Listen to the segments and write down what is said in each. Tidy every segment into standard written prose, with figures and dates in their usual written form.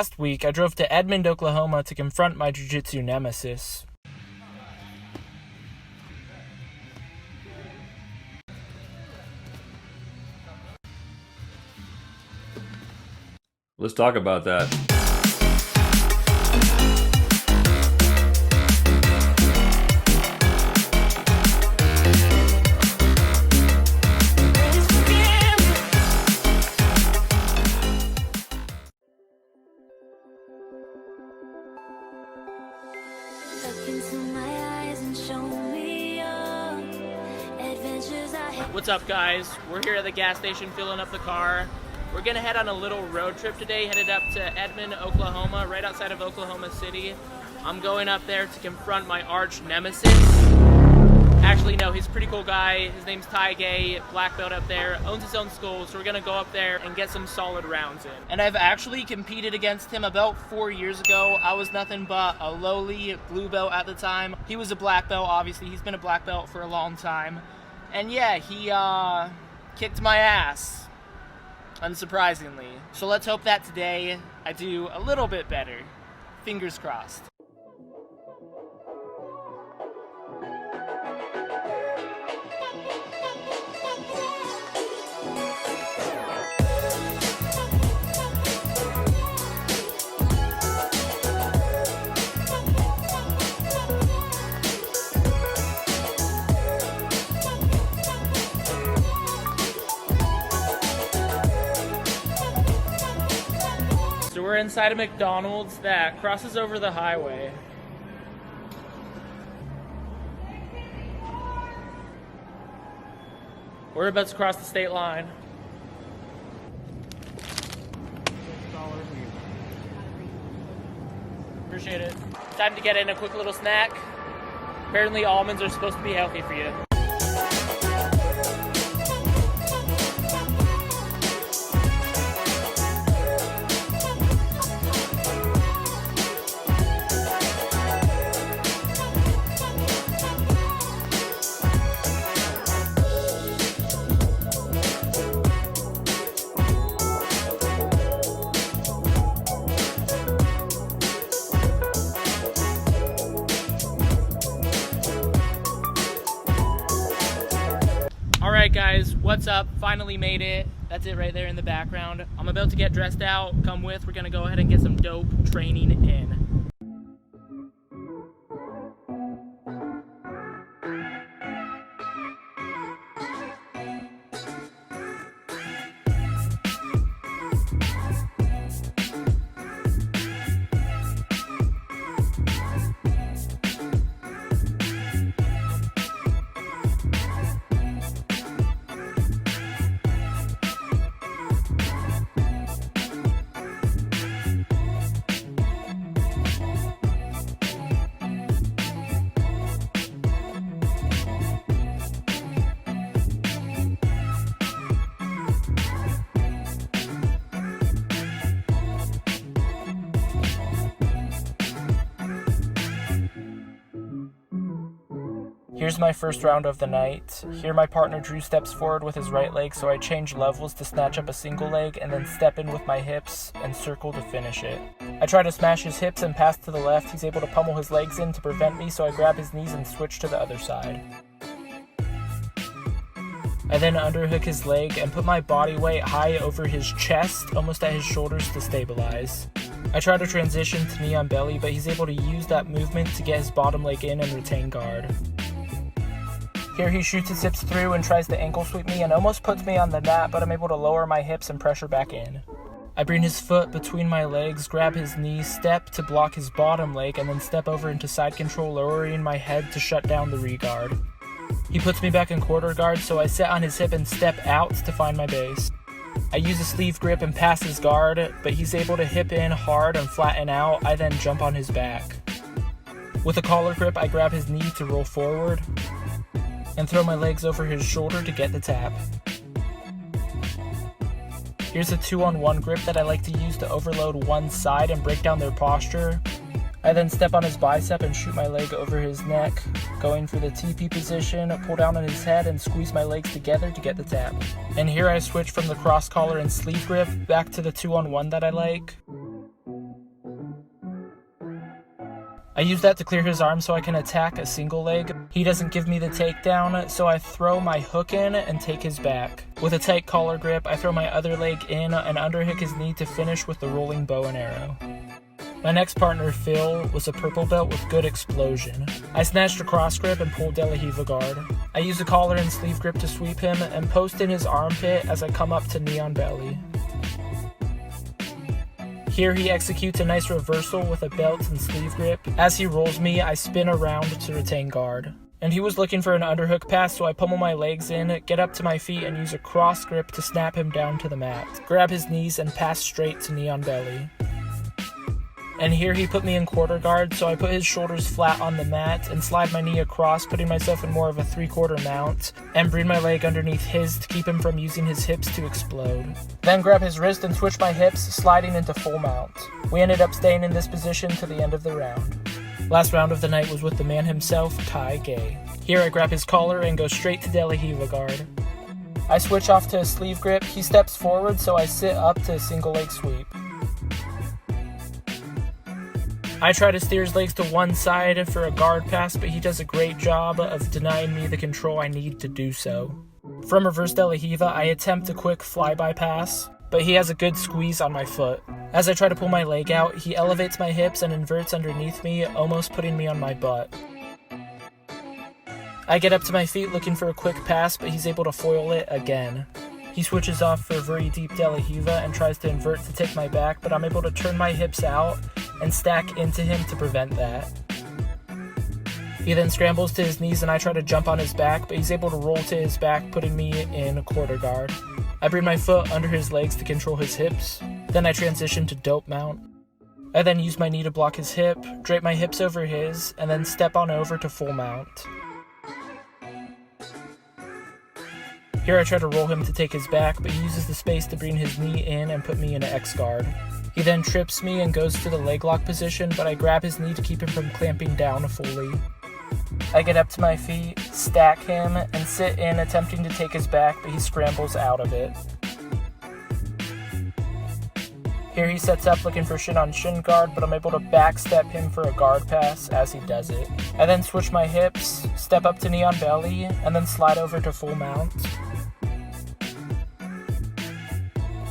Last week, I drove to Edmond, Oklahoma to confront my jiu-jitsu nemesis. Let's talk about that. What's up, guys? We're here at the gas station filling up the car. We're gonna head on a little road trip today, headed up to Edmond, Oklahoma, right outside of Oklahoma City. I'm going up there to confront my arch nemesis. Actually, no, he's a pretty cool guy. His name's Ty Gay, black belt up there, owns his own school, so we're gonna go up there and get some solid rounds in. And I've actually competed against him about 4 years ago. I was nothing but a lowly blue belt at the time. He was a black belt, obviously. He's been a black belt for a long time. And yeah, he kicked my ass, unsurprisingly. So let's hope that today I do a little bit better. Fingers crossed. So we're inside a McDonald's that crosses over the highway. We're about to cross the state line. Appreciate it. Time to get in a quick little snack. Apparently almonds are supposed to be healthy for you. Alright guys, what's up? Finally made it. That's it right there in the background. I'm about to get dressed out. Come with. We're gonna go ahead and get some dope training in. Here's my first round of the night. Here my partner Drew steps forward with his right leg, so I change levels to snatch up a single leg and then step in with my hips and circle to finish it. I try to smash his hips and pass to the left. He's able to pummel his legs in to prevent me, so I grab his knees and switch to the other side. I then underhook his leg and put my body weight high over his chest, almost at his shoulders to stabilize. I try to transition to knee on belly, but he's able to use that movement to get his bottom leg in and retain guard. Here he shoots his hips through and tries to ankle sweep me and almost puts me on the mat, but I'm able to lower my hips and pressure back in. I bring his foot between my legs, grab his knee, step to block his bottom leg, and then step over into side control, lowering my head to shut down the re-guard. He puts me back in quarter guard, so I sit on his hip and step out to find my base. I use a sleeve grip and pass his guard, but he's able to hip in hard and flatten out. I then jump on his back. With a collar grip, I grab his knee to roll forward and throw my legs over his shoulder to get the tap. Here's a 2-on-1 grip that I like to use to overload one side and break down their posture. I then step on his bicep and shoot my leg over his neck, going for the TP position, pull down on his head and squeeze my legs together to get the tap. And here I switch from the cross collar and sleeve grip back to the 2-on-1 that I like. I use that to clear his arm so I can attack a single leg. He doesn't give me the takedown, so I throw my hook in and take his back. With a tight collar grip, I throw my other leg in and underhook his knee to finish with the rolling bow and arrow. My next partner, Phil, was a purple belt with good explosion. I snatched a cross grip and pulled De La Riva guard. I used a collar and sleeve grip to sweep him and post in his armpit as I come up to knee on belly. Here he executes a nice reversal with a belt and sleeve grip. As he rolls me, I spin around to retain guard. And he was looking for an underhook pass, so I pummel my legs in, get up to my feet, and use a cross grip to snap him down to the mat. Grab his knees and pass straight to knee on belly. And here he put me in quarter guard, so I put his shoulders flat on the mat and slide my knee across, putting myself in more of a 3/4 mount, and bring my leg underneath his to keep him from using his hips to explode. Then grab his wrist and switch my hips, sliding into full mount. We ended up staying in this position to the end of the round. Last round of the night was with the man himself, Tai Gay. Here I grab his collar and go straight to De La Riva guard. I switch off to a sleeve grip, he steps forward, so I sit up to a single leg sweep. I try to steer his legs to one side for a guard pass, but he does a great job of denying me the control I need to do so. From reverse De La Riva, I attempt a quick flyby pass, but he has a good squeeze on my foot. As I try to pull my leg out, he elevates my hips and inverts underneath me, almost putting me on my butt. I get up to my feet looking for a quick pass, but he's able to foil it again. He switches off for a very deep De La Riva and tries to invert to take my back, but I'm able to turn my hips out and stack into him to prevent that. He then scrambles to his knees and I try to jump on his back, but he's able to roll to his back, putting me in a quarter guard. I bring my foot under his legs to control his hips. Then I transition to dope mount. I then use my knee to block his hip, drape my hips over his, and then step on over to full mount. Here I try to roll him to take his back, but he uses the space to bring his knee in and put me in an X guard. He then trips me and goes to the leg lock position, but I grab his knee to keep him from clamping down fully. I get up to my feet, stack him, and sit in attempting to take his back, but he scrambles out of it. Here he sets up looking for shin on shin guard, but I'm able to backstep him for a guard pass as he does it. I then switch my hips, step up to knee on belly, and then slide over to full mount.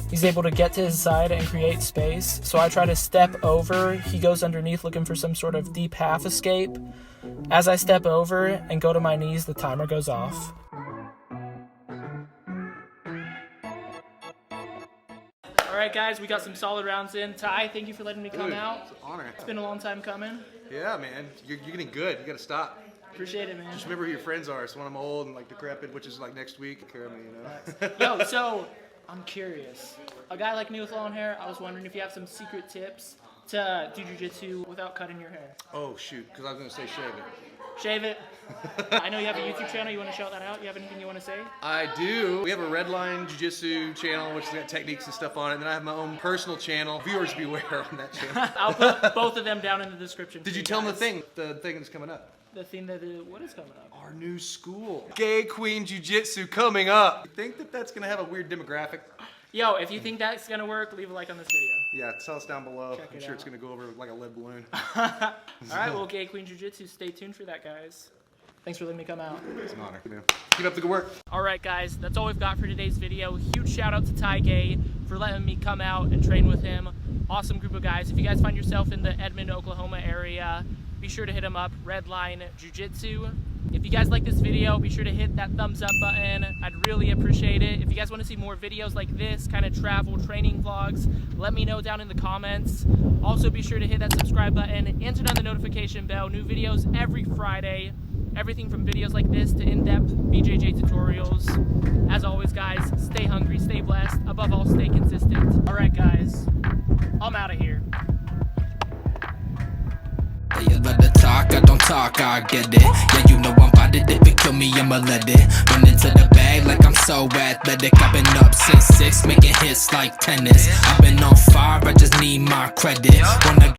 He's able to get to his side and create space, so I try to step over. He goes underneath looking for some sort of deep half escape. As I step over and go to my knees, the timer goes off. Alright guys, we got some solid rounds in. Ty, thank you for letting me come out. It's an honor. It's been a long time coming. Yeah, man. You're getting good. You gotta stop. Appreciate it, man. Just remember who your friends are. So when I'm old and like decrepit, which is like next week, take care of me, you know? Yo, so I'm curious. A guy like me with long hair, I was wondering if you have some secret tips to do jiu-jitsu without cutting your hair. Oh shoot, because I was gonna say shave it. Shave it. I know you have a YouTube channel. You want to shout that out? You have anything you want to say? I do. We have a Redline Jiu-Jitsu channel, which has got techniques and stuff on it. And then I have my own personal channel. Viewers beware on that channel. I'll put both of them down in the description. Did you tell them the thing that's coming up? The thing that what is coming up? Our new school, Gay Queen Jiu-Jitsu, coming up. You think that that's gonna have a weird demographic? Yo, if you think that's gonna work, leave a like on this video. Yeah, tell us down below. Check I'm it sure out. it's gonna go over like a lead balloon. All right, well, Gay Queen Jiu-Jitsu, stay tuned for that, guys. Thanks for letting me come out. It's an honor. Keep up the good work. All right, guys, that's all we've got for today's video. Huge shout out to Tai Gay for letting me come out and train with him. Awesome group of guys. If you guys find yourself in the Edmond, Oklahoma area, be sure to hit him up, Redline Jiu-Jitsu. If you guys like this video, be sure to hit that thumbs up button. I'd really appreciate it. If you guys want to see more videos like this, kind of travel training vlogs, let me know down in the comments. Also, be sure to hit that subscribe button and turn on the notification bell. New videos every Friday. Everything from videos like this to in-depth BJJ tutorials. As always, guys, stay hungry, stay blessed. Above all, stay consistent. All right, guys, I'm out of here. You let the talk, I don't talk, I get it. Yeah, you know I'm about it, if it kill me, I'ma let it. Run into the bag like I'm so athletic. I've been up since 6, making hits like tennis. I've been on fire, I just need my credit. Wanna